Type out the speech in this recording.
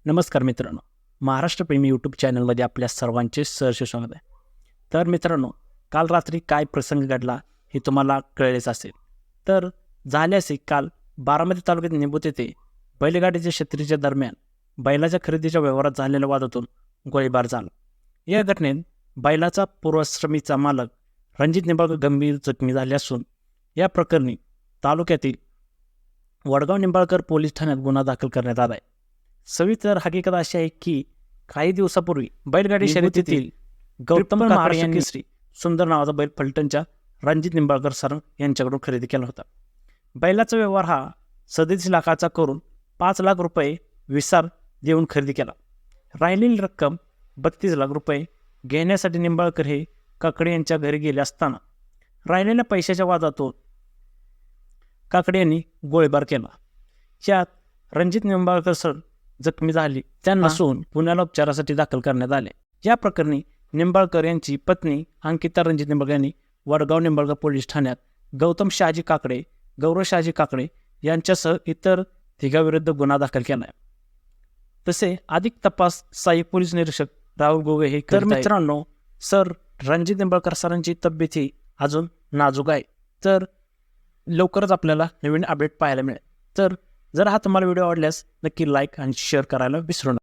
नमस्कार मित्रांनो, महाराष्ट्र प्रेमी यूट्यूब चॅनलमध्ये आपल्या सर्वांचे सहर्ष स्वागत आहे. तर मित्रांनो, काल रात्री काय प्रसंग घडला हे तुम्हाला कळलेच असेल. तर झाले असे, काल बारामती तालुक्यात निंबूत येथे बैलगाडीच्या शर्यतीच्या दरम्यान बैलाच्या खरेदीच्या व्यवहारात झालेल्या वादातून गोळीबार झाला. या घटनेत बैलाचा पूर्वाश्रमीचा मालक रणजित निंबाळकर गंभीर जखमी झाले असून या प्रकरणी तालुक्यातील वडगाव निंबाळकर पोलीस ठाण्यात गुन्हा दाखल करण्यात आला आहे. सविस्तर हकीकत अशी आहे की काही दिवसापूर्वी बैलगाडी शर्यतीतील गौतम काकडे यांनी सुंदर नावाचा बैल फलटणच्या रणजित निंबाळकर सर यांच्याकडून खरेदी केला होता. बैलाचा व्यवहार हा 37 लाखाचा करून 5 लाख रुपये विसार देऊन खरेदी केला. राहिलेली रक्कम 32 लाख रुपये घेण्यासाठी निंबाळकर हे काकडे यांच्या घरी गेले असताना राहिलेल्या पैशाच्या वादातून काकडे यांनी गोळीबार केला. यात रणजित निंबाळकर सर जखमी झाली, त्यांना असून पुण्याला उपचारासाठी दाखल करण्यात आले. या प्रकरणी निंबाळकर यांची पत्नी अंकिता रणजित निंबाळकर यांनी वडगाव निंबाळकर पोलीस ठाण्यात गौतम शहाजी काकडे, गौरव शहाजी काकडे यांच्यासह इतर तिघांविरुद्ध गुन्हा दाखल केला आहे. तसे अधिक तपास सहाय्यक पोलीस निरीक्षक राहुल गोगे हे तर मित्रांनो, सर रणजित निंबाळकर सरांची तब्येत ही अजून नाजूक आहे. तर लवकरच आपल्याला नवीन अपडेट पाहायला मिळेल. तर जर हा तुम्हाला व्हिडिओ आवडल्यास नक्की लाईक आणि शेअर करायला विसरू नका.